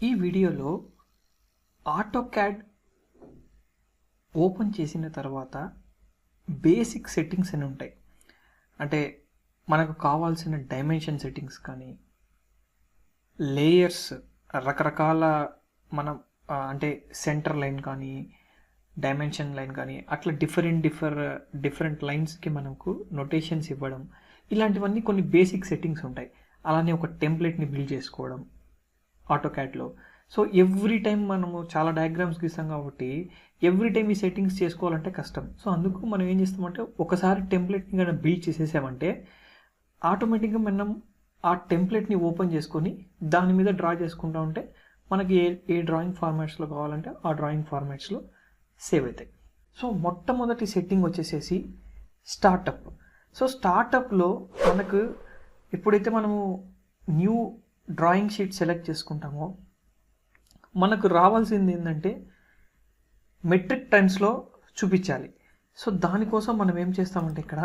ఈ వీడియోలో AutoCAD open చేసిన తర్వాత బేసిక్ సెట్టింగ్స్ అని ఉంటాయి. అంటే మనకు కావాల్సిన డైమెన్షన్ సెట్టింగ్స్ కానీ లేయర్స్ రకరకాల మనం అంటే సెంటర్ లైన్ కానీ డైమెన్షన్ లైన్ కానీ అట్లా డిఫరెంట్ లైన్స్కి మనకు నొటేషన్స్ ఇవ్వడం, ఇలాంటివన్నీ కొన్ని బేసిక్ సెట్టింగ్స్ ఉంటాయి. అలానే ఒక టెంప్లెట్ని బిల్డ్ చేసుకోవడం ఆటోకాడ్లో. సో ఎవ్రీ టైం మనము చాలా డయాగ్రామ్స్ గీస్తాం కాబట్టి ఎవ్రీ టైం ఈ సెట్టింగ్స్ చేసుకోవాలంటే కష్టం. సో అందుకు మనం ఏం చేస్తామంటే ఒకసారి టెంప్లెట్ని కనుక బిల్డ్ చేసేసామంటే ఆటోమేటిక్గా మనం ఆ టెంప్లెట్ని ఓపెన్ చేసుకొని దాని మీద డ్రా చేసుకుంటూ ఉంటే మనకి ఏ డ్రాయింగ్ ఫార్మాట్స్లో కావాలంటే ఆ డ్రాయింగ్ ఫార్మాట్స్లో సేవ్ అవుతాయి. సో మొట్టమొదటి సెట్టింగ్ వచ్చేసేసి స్టార్టప్. సో స్టార్టప్లో మనకు ఎప్పుడైతే మనము న్యూ డ్రాయింగ్ షీట్ సెలెక్ట్ చేసుకుంటామో మనకు రావాల్సింది ఏంటంటే మెట్రిక్ టైమ్స్లో చూపించాలి. సో దానికోసం మనం ఏం చేస్తామంటే ఇక్కడ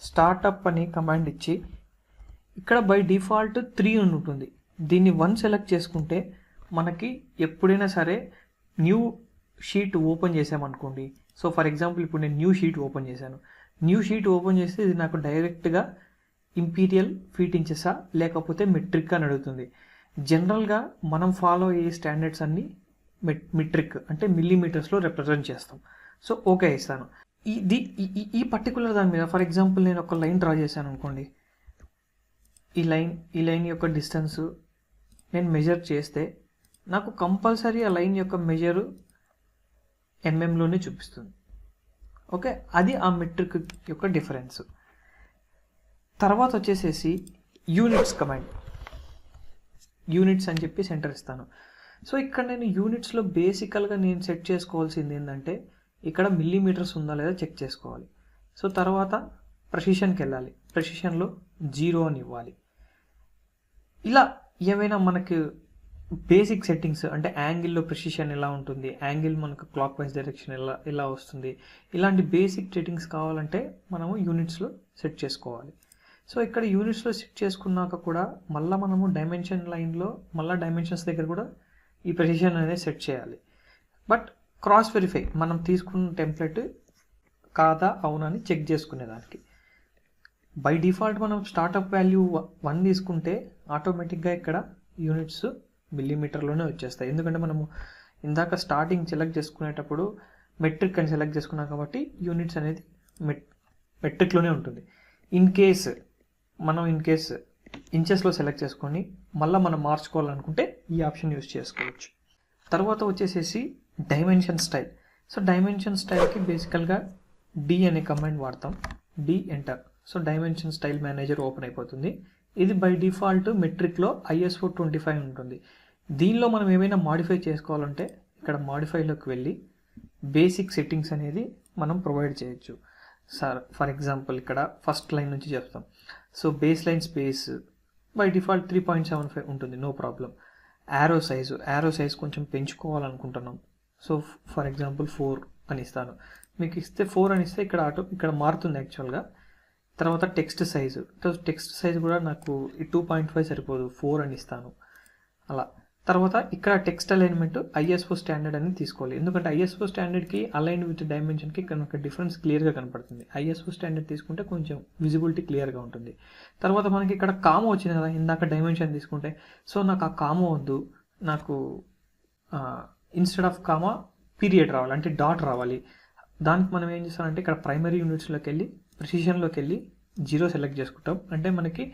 స్టార్టప్ అని కమాండ్ ఇచ్చి ఇక్కడ బై డిఫాల్ట్ 3 ఉంటుంది. దీన్ని 1 సెలెక్ట్ చేసుకుంటే మనకి ఎప్పుడైనా సరే న్యూ షీట్ ఓపెన్ చేసామనుకోండి. సో ఫర్ ఎగ్జాంపుల్ ఇప్పుడు నేను న్యూ షీట్ ఓపెన్ చేశాను. న్యూ షీట్ ఓపెన్ చేస్తే ఇది నాకు డైరెక్ట్గా ఇంపీరియల్ ఫీట్ ఇంచెసా లేకపోతే మెట్రిక్ అని అడుగుతుంది. జనరల్గా మనం ఫాలో అయ్యే స్టాండర్డ్స్ అన్నీ మెట్రిక్ అంటే మిల్లీమీటర్స్లో రిప్రజెంట్ చేస్తాం. సో ఓకే ఇస్తాను. ఈ పర్టికులర్ దాని మీద ఫర్ ఎగ్జాంపుల్ నేను ఒక లైన్ డ్రా చేశాను అనుకోండి. ఈ లైన్ యొక్క డిస్టెన్స్ నేను మెజర్ చేస్తే నాకు కంపల్సరీ ఆ లైన్ యొక్క మెజరు ఎంఎంలోనే చూపిస్తుంది. ఓకే, అది ఆ మెట్రిక్ యొక్క డిఫరెన్స్. తర్వాత వచ్చేసేసి యూనిట్స్ కమాండ్, యూనిట్స్ అని చెప్పి సెంటర్ ఇస్తాను. సో ఇక్కడ నేను యూనిట్స్లో బేసికల్గా నేను సెట్ చేసుకోవాల్సింది ఏంటంటే ఇక్కడ మిల్లీమీటర్స్ ఉందా లేదా చెక్ చేసుకోవాలి. సో తర్వాత ప్రెసిషన్కి వెళ్ళాలి, ప్రెసిషన్లో 0 అని ఇవ్వాలి. ఇలా ఏమైనా మనకు బేసిక్ సెట్టింగ్స్ అంటే యాంగిల్లో ప్రెసిషన్ ఎలా ఉంటుంది, యాంగిల్ మనకు క్లాక్ వైజ్ డైరెక్షన్ ఎలా వస్తుంది, ఇలాంటి బేసిక్ సెట్టింగ్స్ కావాలంటే మనము యూనిట్స్లో సెట్ చేసుకోవాలి. సో ఇక్కడ యూనిట్స్లో సెట్ చేసుకున్నాక కూడా మళ్ళీ మనము డైమెన్షన్ లైన్లో మళ్ళీ డైమెన్షన్స్ దగ్గర కూడా ఈ ప్రెసిషన్ అనేది సెట్ చేయాలి. బట్ క్రాస్ వెరిఫై మనం తీసుకున్న టెంప్లెట్ కాదా అవునా అని చెక్ చేసుకునేదానికి బై డిఫాల్ట్ మనం స్టార్టప్ వాల్యూ 1 తీసుకుంటే ఆటోమేటిక్గా ఇక్కడ యూనిట్స్ మిల్లీమీటర్లోనే వచ్చేస్తాయి. ఎందుకంటే మనము ఇందాక స్టార్టింగ్ సెలెక్ట్ చేసుకునేటప్పుడు మెట్రిక్ అని సెలెక్ట్ చేసుకున్నాం కాబట్టి యూనిట్స్ అనేది మెట్రిక్లోనే ఉంటుంది. ఇన్ కేస్ ఇంచెస్లో సెలెక్ట్ చేసుకొని మళ్ళీ మనం మార్చుకోవాలనుకుంటే ఈ ఆప్షన్ యూజ్ చేసుకోవచ్చు. తర్వాత వచ్చేసేసి డైమెన్షన్ స్టైల్. సో డైమెన్షన్ స్టైల్కి బేసికల్గా డి అనే కమాండ్ వాడతాం, D enter. So dimension style manager open అయిపోతుంది. ఇది బై డిఫాల్ట్ మెట్రిక్లో ISO 25 ఉంటుంది. దీనిలో మనం ఏమైనా మాడిఫై చేసుకోవాలంటే ఇక్కడ మాడిఫైలోకి వెళ్ళి బేసిక్ సెట్టింగ్స్ అనేది మనం ప్రొవైడ్ చేయొచ్చు. ఫర్ ఎగ్జాంపుల్ ఇక్కడ ఫస్ట్ లైన్ నుంచి చెప్తాం. So base line space by default 3.75 ఉంటుంది, నో ప్రాబ్లం. యారో సైజు కొంచెం పెంచుకోవాలనుకుంటున్నాం. సో ఫర్ ఎగ్జాంపుల్ 4 అని ఇస్తాను. మీకు ఇస్తే 4 అని ఇస్తే ఇక్కడ మారుతుంది యాక్చువల్గా. తర్వాత టెక్స్ట్ సైజు కూడా నాకు 2.5 సరిపోదు, 4 అని ఇస్తాను అలా. తర్వాత ఇక్కడ టెక్స్ట్ అలైన్మెంట్ ISO స్టాండర్డ్ అని తీసుకోవాలి. ఎందుకంటే ISO స్టాండర్డ్కి అలైన్ విత్ డైమెన్షన్కి కనుక డిఫరెన్స్ క్లియర్గా కనపడుతుంది. ISO స్టాండర్డ్ తీసుకుంటే కొంచెం విజిబిలిటీ క్లియర్గా ఉంటుంది. తర్వాత మనకి ఇక్కడ కామో వచ్చింది కదా ఇందాక డైమెన్షన్ తీసుకుంటే. సో నాకు ఆ కామో వద్దు, నాకు ఇన్స్టెడ్ ఆఫ్ కామా పీరియడ్ రావాలి, అంటే డాట్ రావాలి. దానికి మనం ఏం చేస్తామంటే ఇక్కడ ప్రైమరీ యూనిట్స్లోకి వెళ్ళి ప్రెసిషన్లోకి వెళ్ళి 0 సెలెక్ట్ చేసుకుంటాం. అంటే మనకి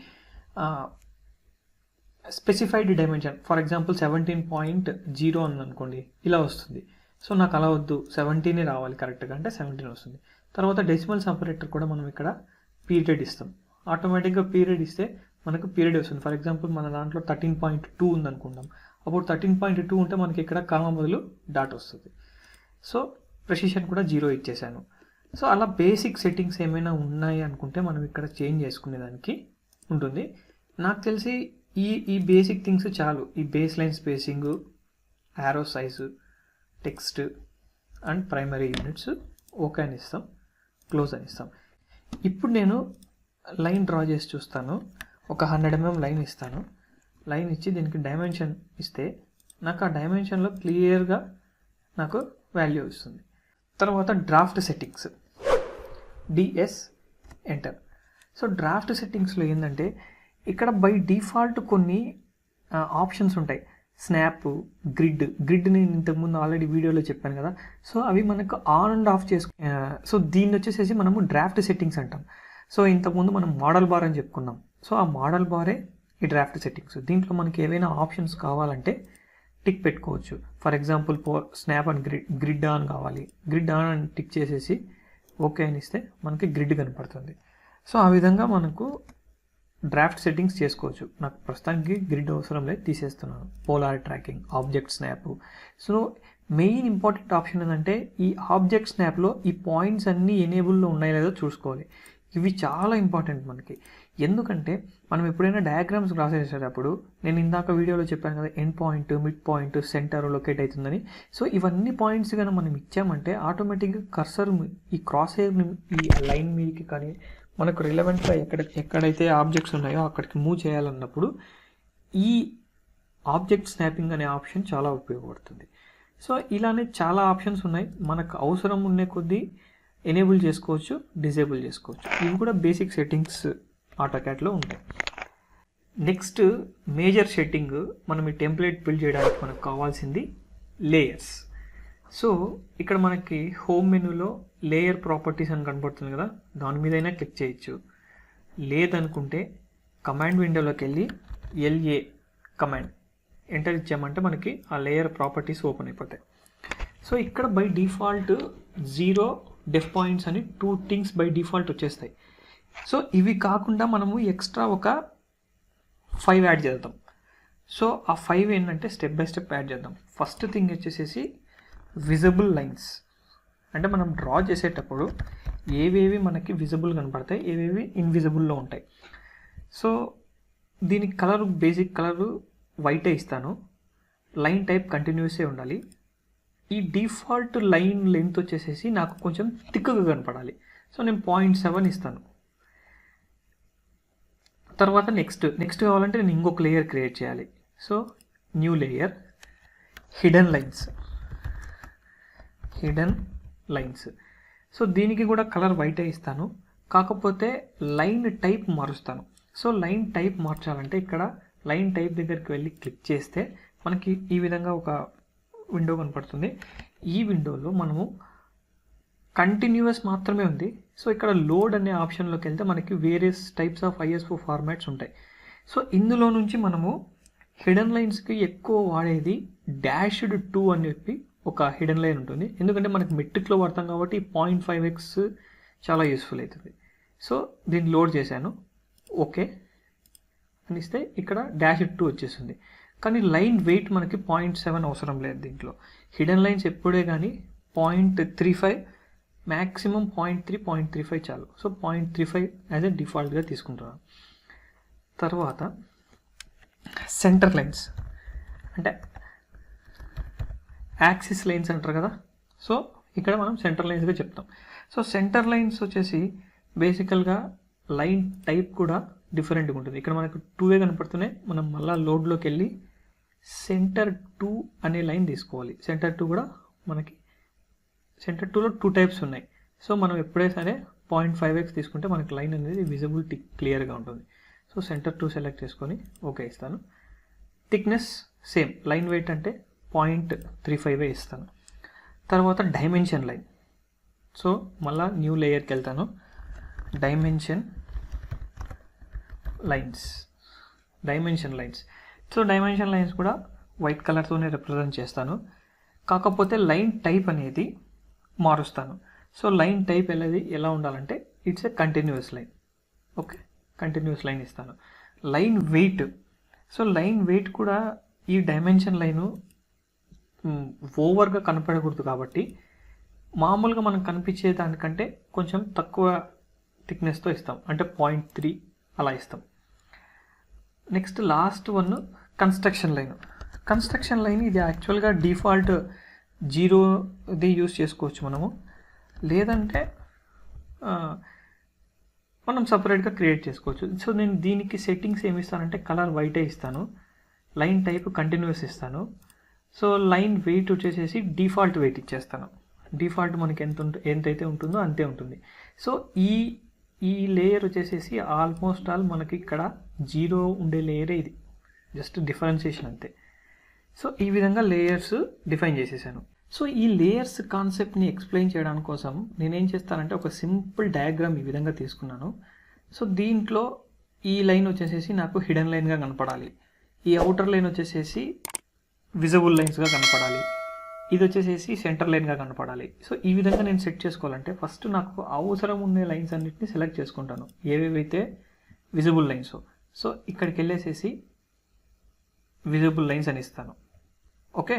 స్పెసిఫైడ్ డైమెన్షన్ ఫర్ ఎగ్జాంపుల్ 17.0 అని అనుకోండి, ఇలా వస్తుంది. సో నాకు అలా వద్దు, 17 రావాలి కరెక్ట్గా, అంటే 17 వస్తుంది. తర్వాత డెసిమల్ సపరేటర్ కూడా మనం ఇక్కడ పీరియడ్ ఇస్తాం. ఆటోమేటిక్గా పీరియడ్ ఇస్తే మనకు పీరియడ్ వస్తుంది. ఫర్ ఎగ్జాంపుల్ మన దాంట్లో 13.2 ఉంది అనుకుంటాం. అప్పుడు 13.2 ఉంటే మనకి ఇక్కడ కామా బదులు డాట్ వస్తుంది. సో ప్రెసిషన్ కూడా 0 ఇచ్చేసాను. సో అలా బేసిక్ సెట్టింగ్స్ ఏమైనా ఉన్నాయి అనుకుంటే మనం ఇక్కడ చేంజ్ చేసుకునేదానికి ఉంటుంది. నాకు తెలిసి ఈ బేసిక్ థింగ్స్ చాలు. ఈ base line spacing, arrow size, text and primary units okay అని ఇస్తాం, క్లోజ్ అని ఇస్తాం. ఇప్పుడు నేను లైన్ డ్రా చేసి చూస్తాను. ఒక 100 mm లైన్ ఇస్తాను. లైన్ ఇచ్చి దీనికి డైమెన్షన్ ఇస్తే నాకు ఆ డైమెన్షన్లో క్లియర్గా నాకు వాల్యూ ఇస్తుంది. తర్వాత draft settings, DS enter. So draft సెట్టింగ్స్లో ఏంటంటే ఇక్కడ బై డిఫాల్ట్ కొన్ని ఆప్షన్స్ ఉంటాయి. స్నాప్, గ్రిడ్ నేను ఇంతకుముందు ఆల్రెడీ వీడియోలో చెప్పాను కదా. సో అవి మనకు ఆన్ అండ్ ఆఫ్ సో దీన్ని వచ్చేసేసి మనము డ్రాఫ్ట్ సెట్టింగ్స్ అంటాం. సో ఇంతకుముందు మనం మోడల్ బార్ అని చెప్పుకున్నాం. సో ఆ మోడల్ బారే ఈ డ్రాఫ్ట్ సెట్టింగ్స్. దీంట్లో మనకి ఏవైనా ఆప్షన్స్ కావాలంటే టిక్ పెట్టుకోవచ్చు. For example snap and grid on కావాలి, గ్రిడ్ ఆన్ అని టిక్ చేసేసి ఓకే అని ఇస్తే మనకి గ్రిడ్ కనపడుతుంది. సో ఆ విధంగా మనకు డ్రాఫ్ట్ సెట్టింగ్స్ చేసుకోవచ్చు. నాకు ప్రస్తుతానికి గ్రిడ్ అవసరం లేదు, తీసేస్తున్నాను. Polar tracking, object snap. So main important option ఏంటంటే ఈ ఆబ్జెక్ట్ స్నాప్లో ఈ పాయింట్స్ అన్నీ ఎనేబుల్లో ఉన్నాయో లేదో చూసుకోవాలి. ఇవి చాలా ఇంపార్టెంట్ మనకి. ఎందుకంటే మనం ఎప్పుడైనా డయాగ్రామ్స్ రాసేసేటప్పుడు నేను ఇందాక వీడియోలో చెప్పాను కదా, end point, mid point, centre locate అవుతుందని. సో ఇవన్నీ పాయింట్స్ కానీ మనం ఇచ్చామంటే ఆటోమేటిక్గా కర్సర్ ఈ క్రాస్ హెయిర్ ఈ లైన్ మీదకి కానీ మనకు రిలవెంట్గా ఎక్కడైతే ఆబ్జెక్ట్స్ ఉన్నాయో అక్కడికి మూవ్ చేయాలన్నప్పుడు ఈ ఆబ్జెక్ట్ స్నాపింగ్ అనే ఆప్షన్ చాలా ఉపయోగపడుతుంది. సో ఇలానే చాలా ఆప్షన్స్ ఉన్నాయి. మనకు అవసరం ఉండే కొద్దీ ఎనేబుల్ చేసుకోవచ్చు, డిజేబుల్ చేసుకోవచ్చు. ఇవి కూడా బేసిక్ సెట్టింగ్స్ ఆటోకాడ్లో ఉంటాయి. నెక్స్ట్ మేజర్ సెట్టింగ్, మనం ఈ టెంప్లెట్ బిల్డ్ చేయడానికి మనకు కావాల్సింది లేయర్స్. సో ఇక్కడ మనకి హోమ్ మెనూలో లేయర్ ప్రాపర్టీస్ అని కనబడుతుంది కదా, దాని మీదైనా క్లిక్ చేయొచ్చు. లేదనుకుంటే కమాండ్ విండోలోకి వెళ్ళి LA కమాండ్ ఎంటర్ ఇచ్చామంటే మనకి ఆ లేయర్ ప్రాపర్టీస్ ఓపెన్ అయిపోతాయి. సో ఇక్కడ బై డిఫాల్ట్ 0 డెఫ్ పాయింట్స్ అని 2 థింగ్స్ బై డిఫాల్ట్ వచ్చేస్తాయి. సో ఇవి కాకుండా మనము ఎక్స్ట్రా ఒక 5 యాడ్ చేద్దాం. సో ఆ 5 ఏంటంటే స్టెప్ బై స్టెప్ యాడ్ చేద్దాం. ఫస్ట్ థింగ్ వచ్చేసేసి విజిబుల్ లైన్స్. అంటే మనం డ్రా చేసేటప్పుడు ఏవేవి మనకి విజిబుల్ కనపడతాయి, ఏవేవి ఇన్విజిబుల్లో ఉంటాయి. సో దీనికి కలర్, బేసిక్ కలరు వైటే ఇస్తాను. లైన్ టైప్ కంటిన్యూసే ఉండాలి. ఈ డిఫాల్ట్ లైన్ లెంత్ వచ్చేసేసి నాకు కొంచెం థిక్గా కనపడాలి. సో నేను 0.7 ఇస్తాను. తర్వాత నెక్స్ట్ కావాలంటే నేను ఇంకొక లేయర్ క్రియేట్ చేయాలి. So new layer, hidden lines. So దీనికి కూడా కలర్ వైటే ఇస్తాను, కాకపోతే లైన్ టైప్ మారుస్తాను. సో లైన్ టైప్ మార్చాలంటే ఇక్కడ లైన్ టైప్ దగ్గరికి వెళ్ళి క్లిక్ చేస్తే మనకి ఈ విధంగా ఒక విండో కనపడుతుంది. ఈ విండోలో మనము కంటిన్యూస్ మాత్రమే ఉంది. సో ఇక్కడ లోడ్ అనే ఆప్షన్లోకి వెళ్తే మనకి various types of ISO formats ఉంటాయి. సో ఇందులో నుంచి మనము హిడెన్ లైన్స్కి ఎక్కువ వాడేది -2 అని చెప్పి ఒక హిడెన్ లైన్ ఉంటుంది. ఎందుకంటే మనకి మెట్రిక్లో వాడతాం కాబట్టి 0.5x చాలా యూస్ఫుల్ అవుతుంది. సో దీన్ని లోడ్ చేశాను, ఓకే అని ఇస్తే ఇక్కడ -2 వచ్చేసింది. కానీ లైన్ వెయిట్ మనకి 0.7 అవసరం లేదు దీంట్లో. హిడెన్ లైన్స్ ఎప్పుడే కానీ 0.35, మ్యాక్సిమం 0.35 చాలు. సో 0.35 యాజ్ ఎ డిఫాల్ట్గా తీసుకుంటున్నాను. తర్వాత సెంటర్ లైన్స్ అంటే యాక్సిస్ లైన్స్ అంటారు కదా. సో ఇక్కడ మనం సెంటర్ లైన్స్గా చెప్తాం. సో సెంటర్ లైన్స్ వచ్చేసి బేసికల్గా లైన్ టైప్ కూడా డిఫరెంట్గా ఉంటుంది. ఇక్కడ మనకు 2 కనపడుతున్నాయి. మనం మళ్ళీ లోడ్లోకి వెళ్ళి సెంటర్ 2 అనే లైన్ తీసుకోవాలి. సెంటర్ 2 కూడా మనకి సెంటర్ 2లో 2 టైప్స్ ఉన్నాయి. సో మనం ఎప్పుడైనా సరే 0.5x తీసుకుంటే మనకి లైన్ అనేది విజిబిలిటీ క్లియర్గా ఉంటుంది. సో సెంటర్ 2 సెలెక్ట్ చేసుకొని ఓకే ఇస్తాను. థిక్నెస్ సేమ్, లైన్ వెయిట్ అంటే 0.35 ఇస్తాను. తర్వాత డైమెన్షన్ లైన్. సో మళ్ళీ న్యూ లేయర్కి వెళ్తాను, dimension lines. So dimension lines కూడా వైట్ కలర్తోనే రిప్రజెంట్ చేస్తాను, కాకపోతే లైన్ టైప్ అనేది మారుస్తాను. సో లైన్ టైప్ ఎలా ఉండాలంటే it's a continuous line. Okay, continuous line ఇస్తాను. Line weight. So line weight కూడా ఈ డైమెన్షన్ లైను ఓవర్గా కనపడకూడదు కాబట్టి మామూలుగా మనం కనిపించే దానికంటే కొంచెం తక్కువ థిక్నెస్తో ఇస్తాం, అంటే 0.3 అలా ఇస్తాం. Next last one construction line. ఇది యాక్చువల్గా డిఫాల్ట్ 0ది యూస్ చేసుకోవచ్చు మనము, లేదంటే మనం సపరేట్గా క్రియేట్ చేసుకోవచ్చు. సో నేను దీనికి సెట్టింగ్స్ ఏమి ఇస్తానంటే కలర్ వైటే ఇస్తాను, లైన్ టైప్ కంటిన్యూస్ ఇస్తాను, సో లైన్ వెయిట్ వచ్చేసేసి డిఫాల్ట్ వెయిట్ ఇచ్చేస్తాను. డిఫాల్ట్ మనకి ఎంతైతే ఉంటుందో అంతే ఉంటుంది. సో ఈ లేయర్ వచ్చేసేసి ఆల్మోస్ట్ ఆల్ మనకి ఇక్కడ 0 ఉండే లేయరే ఇది, జస్ట్ డిఫరెన్షియేషన్ అంతే. సో ఈ విధంగా లేయర్స్ డిఫైన్ చేసేసాను. సో ఈ లేయర్స్ కాన్సెప్ట్ని ఎక్స్ప్లెయిన్ చేయడానికి కోసం నేనేం చేస్తానంటే ఒక సింపుల్ డయాగ్రామ్ ఈ విధంగా తీసుకున్నాను. సో దీంట్లో ఈ లైన్ వచ్చేసేసి నాకు హిడెన్ లైన్గా కనపడాలి, ఈ అవుటర్ లైన్ వచ్చేసేసి విజిబుల్ లైన్స్గా కనపడాలి, ఇది వచ్చేసేసి సెంటర్ లైన్గా కనపడాలి. సో ఈ విధంగా నేను సెట్ చేసుకోవాలంటే ఫస్ట్ నాకు అవసరం ఉండే లైన్స్ అన్నిటిని సెలెక్ట్ చేసుకుంటాను, ఏవేవైతే విజిబుల్ లైన్స్. సో ఇక్కడికి వెళ్ళేసేసి విజిబుల్ లైన్స్ అని ఇస్తాను. ఓకే,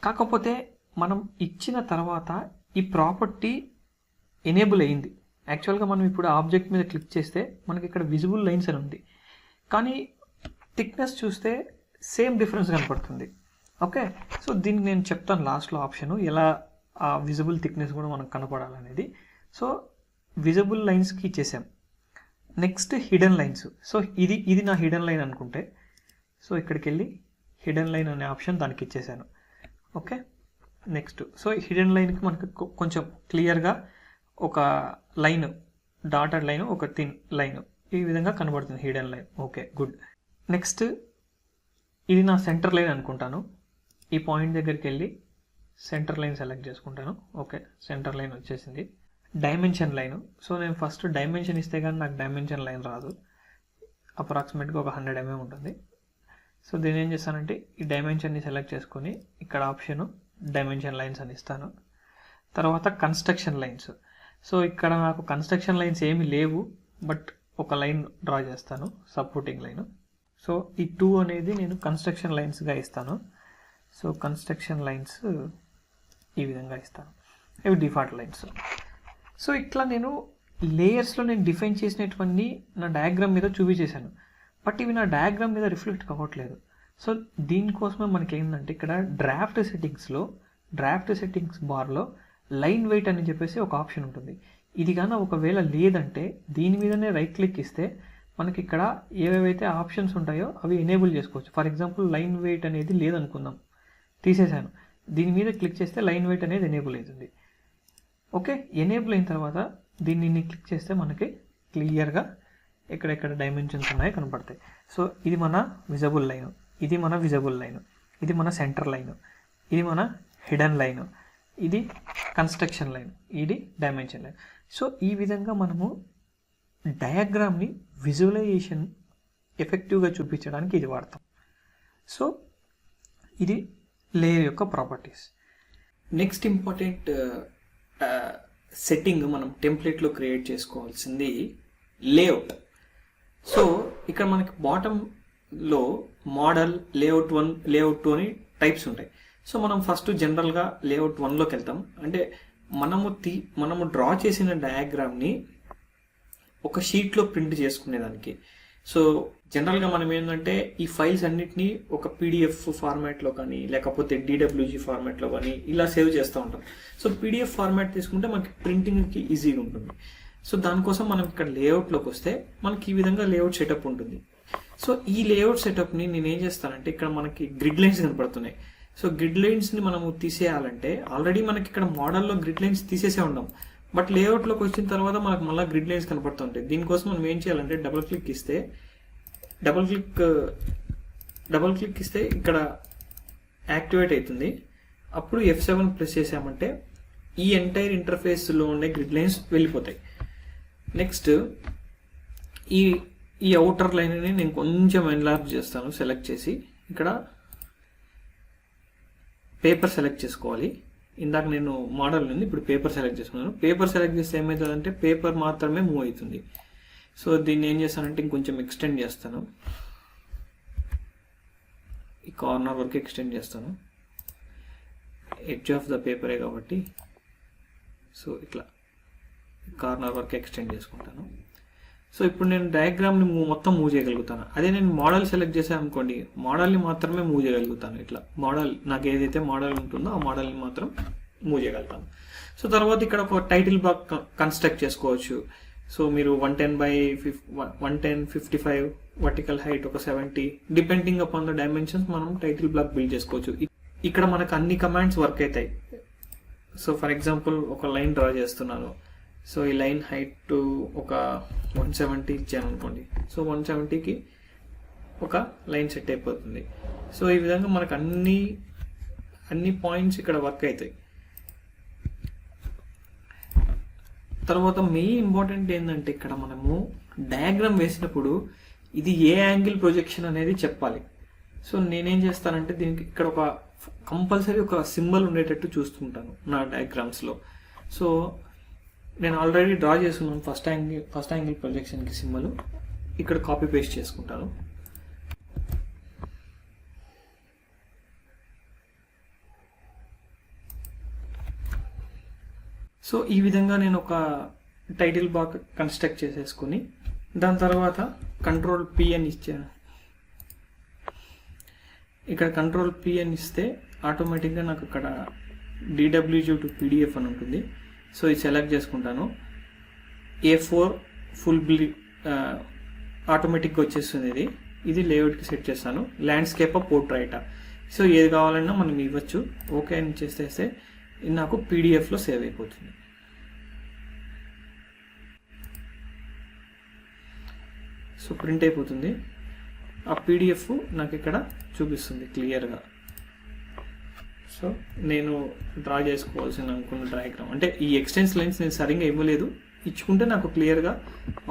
కాకపోతే మనం ఇచ్చిన తర్వాత ఈ ప్రాపర్టీ ఎనేబుల్ అయ్యింది. యాక్చువల్గా మనం ఇప్పుడు ఆబ్జెక్ట్ మీద క్లిక్ చేస్తే మనకి ఇక్కడ విజిబుల్ లైన్స్ అని ఉంది, కానీ థిక్నెస్ చూస్తే సేమ్ డిఫరెన్స్ కనపడుతుంది. ఓకే, సో దీనికి నేను చెప్తాను లాస్ట్లో ఆప్షన్ ఎలా ఆ విజిబుల్ థిక్నెస్ కూడా మనకు కనపడాలనేది. సో విజిబుల్ లైన్స్కి ఇచ్చేసాం. Next hidden lines. సో ఇది నా హిడెన్ లైన్ అనుకుంటే, సో ఇక్కడికి వెళ్ళి హిడెన్ లైన్ అనే ఆప్షన్ దానికి ఇచ్చేసాను. ఓకే, నెక్స్ట్ సో హిడెన్ లైన్కి మనకు కొంచెం క్లియర్గా ఒక లైన్, డాటెడ్ లైన్, ఒక థిన్ లైన్ ఈ విధంగా కనబడుతుంది hidden line. Okay, good. Next ఇది నా సెంటర్ లైన్ అనుకుంటాను. ఈ పాయింట్ దగ్గరికి వెళ్ళి సెంటర్ లైన్ సెలెక్ట్ చేసుకుంటాను. ఓకే, సెంటర్ లైన్ వచ్చేసింది. Dimension line. సో నేను ఫస్ట్ డైమెన్షన్ ఇస్తే కానీ నాకు డైమెన్షన్ లైన్ రాదు. అప్రాక్సిమేట్గా ఒక 100 mm ఉంటుంది. సో దీన్ని ఏం చేస్తానంటే ఈ డైమెన్షన్ని సెలెక్ట్ చేసుకొని ఇక్కడ ఆప్షను డైమెన్షన్ లైన్స్ అని ఇస్తాను. తర్వాత కన్స్ట్రక్షన్ లైన్స్. సో ఇక్కడ నాకు కన్స్ట్రక్షన్ లైన్స్ ఏమీ లేవు, బట్ ఒక లైన్ డ్రా చేస్తాను, సపోర్టింగ్ లైన్. సో ఈ 2 అనేది నేను కన్స్ట్రక్షన్ లైన్స్గా ఇస్తాను. సో కన్స్ట్రక్షన్ లైన్స్ ఈ విధంగా ఇస్తాను, ఇవి డిఫాల్ట్ లైన్స్. సో ఇట్లా నేను లేయర్స్లో నేను డిఫైన్ చేసినటువంటి నా డయాగ్రామ్ మీద చూపించేశాను, బట్ ఇవి నా డయాగ్రామ్ మీద రిఫ్లెక్ట్ కావట్లేదు. సో దీనికోసమే మనకి ఏంటంటే ఇక్కడ డ్రాఫ్ట్ సెట్టింగ్స్ బార్లో లైన్ వెయిట్ అని చెప్పేసి ఒక ఆప్షన్ ఉంటుంది. ఇది కానీ ఒకవేళ లేదంటే దీని మీదనే రైట్ క్లిక్ ఇస్తే మనకి ఇక్కడ ఏవేవైతే ఆప్షన్స్ ఉంటాయో అవి ఎనేబుల్ చేసుకోవచ్చు. ఫర్ ఎగ్జాంపుల్ లైన్ వెయిట్ అనేది లేదనుకుందాం, తీసేశాను. దీని మీద క్లిక్ చేస్తే లైన్ వెయిట్ అనేది ఎనేబుల్ అవుతుంది. ఓకే, ఎనేబుల్ అయిన తర్వాత దీన్ని క్లిక్ చేస్తే మనకి క్లియర్గా ఎక్కడెక్కడ డైమెన్షన్స్ ఉన్నాయో కనపడతాయి. సో ఇది మన విజిబుల్ లైన్, ఇది మన విజిబుల్ లైన్, ఇది మన సెంటర్ లైన్, ఇది మన హిడెన్ లైన్, ఇది కన్స్ట్రక్షన్ లైన్, ఇది డైమెన్షన్ లైన్. సో ఈ విధంగా మనము డయాగ్రామ్ని విజువలైజేషన్ ఎఫెక్టివ్గా చూపించడానికి ఇది వాడతాం. సో ఇది లేయర్ యొక్క ప్రాపర్టీస్. నెక్స్ట్ ఇంపార్టెంట్ సెట్టింగ్ మనం టెంప్లెట్లో క్రియేట్ చేసుకోవాల్సింది లేఅవుట్. సో ఇక్కడ మనకి బాటంలో మోడల్, లేఅవుట్ 1, లేఅవుట్ 2 అని టైప్స్ ఉంటాయి. సో మనం ఫస్ట్ జనరల్గా లేఅవుట్ 1లోకి వెళ్తాం. అంటే మనము డ్రా చేసిన డయాగ్రామ్ని ఒక షీట్లో ప్రింట్ చేసుకునేదానికి. సో జనరల్గా మనం ఏంటంటే ఈ ఫైల్స్ అన్నిటినీ ఒక పీడిఎఫ్ ఫార్మాట్లో కానీ లేకపోతే డిడబ్ల్యూజీ ఫార్మాట్లో కానీ ఇలా సేవ్ చేస్తూ ఉంటాం. సో పీడిఎఫ్ ఫార్మాట్ తీసుకుంటే మనకి ప్రింటింగ్కి ఈజీగా ఉంటుంది. సో దానికోసం మనం ఇక్కడ లేఅవుట్లోకి వస్తే మనకి ఈ విధంగా లేఅవుట్ సెటప్ ఉంటుంది. సో ఈ లేఅవుట్ సెటప్ని నేను ఏం చేస్తానంటే ఇక్కడ మనకి గ్రిడ్ లైన్స్ కనపడుతున్నాయి. సో గ్రిడ్ లైన్స్ని మనము తీసేయాలంటే ఆల్రెడీ మనకి ఇక్కడ మోడల్లో గ్రిడ్ లైన్స్ తీసేసే ఉన్నాం, బట్ లేఅవుట్లోకి వచ్చిన తర్వాత మనకు మళ్ళీ గ్రిడ్ లైన్స్ కనపడుతుంటాయి. దీనికోసం మనం ఏం చేయాలంటే డబుల్ క్లిక్ ఇస్తే ఇక్కడ యాక్టివేట్ అవుతుంది. అప్పుడు F7 ప్రెస్ చేసామంటే ఈ ఎంటైర్ ఇంటర్ఫేస్లో ఉండే గ్రిడ్ లైన్స్ వెళ్ళిపోతాయి. నెక్స్ట్ ఈ అవుటర్ లైన్ని నేను కొంచెం ఎన్లార్జ్ చేస్తాను. సెలెక్ట్ చేసి ఇక్కడ పేపర్ సెలెక్ట్ చేసుకోవాలి. ఇందాక నేను మోడల్ ఉంది, ఇప్పుడు పేపర్ సెలెక్ట్ చేసుకున్నాను. పేపర్ సెలెక్ట్ చేస్తే ఏమవుతుందంటే పేపర్ మాత్రమే మూవ్ అవుతుంది. సో దీన్ని ఏం చేస్తానంటే ఇంకొంచెం ఎక్స్టెండ్ చేస్తాను, ఈ కార్నర్ వరకు ఎక్స్టెండ్ చేస్తాను. ఎడ్జ్ ఆఫ్ ద పేపరే కాబట్టి సో ఇట్లా కార్నర్ వరకు ఎక్స్టెండ్ చేసుకుంటాను. సో ఇప్పుడు నేను డయాగ్రామ్ని మొత్తం మూవ్ చేయగలుగుతాను. అదే నేను మోడల్ సెలెక్ట్ చేశాను అనుకోండి, మోడల్ని మాత్రమే మూవ్ చేయగలుగుతాను. ఇట్లా మోడల్ నాకు ఏదైతే మోడల్ ఉంటుందో ఆ మోడల్ని మాత్రం మూవ్ చేయగలుగుతాను. సో తర్వాత ఇక్కడ ఒక టైటిల్ బ్లాక్ కన్స్ట్రక్ట్ చేసుకోవచ్చు. సో మీరు 110/55 వర్టికల్ హైట్ ఒక 70 డిపెండింగ్ అపాన్ ద డైమెన్షన్స్ మనం టైటిల్ బ్లాక్ బిల్డ్ చేసుకోవచ్చు. ఇక్కడ మనకు అన్ని కమాండ్స్ వర్క్ అవుతాయి. సో ఫర్ ఎగ్జాంపుల్ ఒక లైన్ డ్రా చేస్తున్నాను. సో ఈ లైన్ హైట్ ఒక 170 ఇచ్చాను అనుకోండి. సో 170కి ఒక లైన్ సెట్ అయిపోతుంది. సో ఈ విధంగా మనకు అన్ని పాయింట్స్ ఇక్కడ వర్క్ అవుతాయి. తర్వాత మెయిన్ ఇంపార్టెంట్ ఏంటంటే ఇక్కడ మనము డయాగ్రామ్ వేసినప్పుడు ఇది ఏ యాంగిల్ ప్రొజెక్షన్ అనేది చెప్పాలి. సో నేనేం చేస్తానంటే దీనికి ఇక్కడ ఒక కంపల్సరీ ఒక సింబల్ ఉండేటట్టు చూస్తుంటాను నా డయాగ్రామ్స్లో. సో నేను ఆల్రెడీ డ్రా చేస్తున్నాను ఫస్ట్ యాంగిల్ ప్రొజెక్షన్కి సింబల్. ఇక్కడ కాపీ పేస్ట్ చేసుకుంటాను. సో ఈ విధంగా నేను ఒక టైటిల్ బార్ కన్స్ట్రక్ట్ చేసేసుకుని దాని తర్వాత కంట్రోల్ P అని ఇచ్చాను. ఇక్కడ కంట్రోల్ P అని ఇస్తే ఆటోమేటిక్గా నాకు ఇక్కడ DWG to PDF అని ఉంటుంది. సో ఇది సెలెక్ట్ చేసుకుంటాను. A4 ఫుల్ ఆటోమేటిక్గా వచ్చేస్తుంది. ఇది లేఅవుట్కి సెట్ చేస్తాను. ల్యాండ్స్కేప్ పోర్ట్రైటా, సో ఏది కావాలన్నా మనం ఇవ్వచ్చు. ఓకే అని చేసేస్తే ఇది నాకు పీడిఎఫ్లో సేవ్ అయిపోతుంది. సో ప్రింట్ అయిపోతుంది. ఆ పీడిఎఫ్ నాకు ఇక్కడ చూపిస్తుంది క్లియర్గా. సో నేను డ్రా చేసుకోవాల్సిన అనుకున్న డయాగ్రామ్ అంటే ఈ ఎక్స్టెన్స్ లైన్స్ నేను సరిగ్గా ఇవ్వలేదు, ఇచ్చుకుంటే నాకు క్లియర్గా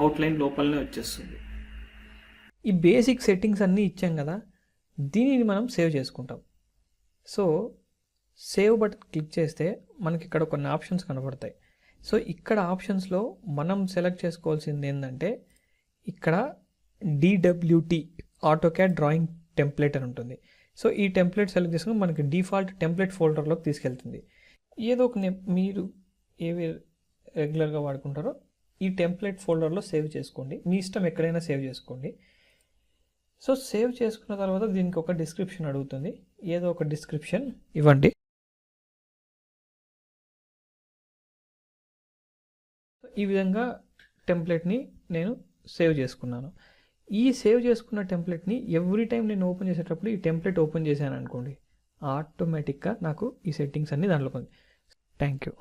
అవుట్లైన్ లోపలనే వచ్చేస్తుంది. ఈ బేసిక్ సెట్టింగ్స్ అన్నీ ఇచ్చాం కదా, దీనిని మనం సేవ్ చేసుకుంటాం. సో సేవ్ బటన్ క్లిక్ చేస్తే మనకి ఇక్కడ కొన్ని ఆప్షన్స్ కనబడతాయి. సో ఇక్కడ ఆప్షన్స్లో మనం సెలెక్ట్ చేసుకోవాల్సింది ఏంటంటే ఇక్కడ DWT ఆటోక్యాడ్ డ్రాయింగ్ టెంప్లెట్ అని ఉంటుంది. సో ఈ టెంప్లెట్ సెలెక్ట్ చేసుకుని మనకి డిఫాల్ట్ టెంప్లెట్ ఫోల్డర్లోకి తీసుకెళ్తుంది. ఏదో ఒక మీరు ఏవి రెగ్యులర్గా వాడుకుంటారో ఈ టెంప్లెట్ ఫోల్డర్లో సేవ్ చేసుకోండి. మీ ఇష్టం ఎక్కడైనా సేవ్ చేసుకోండి. సో సేవ్ చేసుకున్న తర్వాత దీనికి ఒక డిస్క్రిప్షన్ అడుగుతుంది. ఏదో ఒక డిస్క్రిప్షన్ ఇవ్వండి. ఈ విధంగా టెంప్లెట్ని నేను సేవ్ చేసుకున్నాను. ఈ సేవ్ చేసుకున్న టెంప్లెట్ని ఎవ్రీ టైం నేను ఓపెన్ చేసేటప్పుడు ఈ టెంప్లెట్ ఓపెన్ చేశాను అనుకోండి, ఆటోమేటిక్గా నాకు ఈ సెట్టింగ్స్ అన్నీ దాంట్లో ఉంది. Thank you.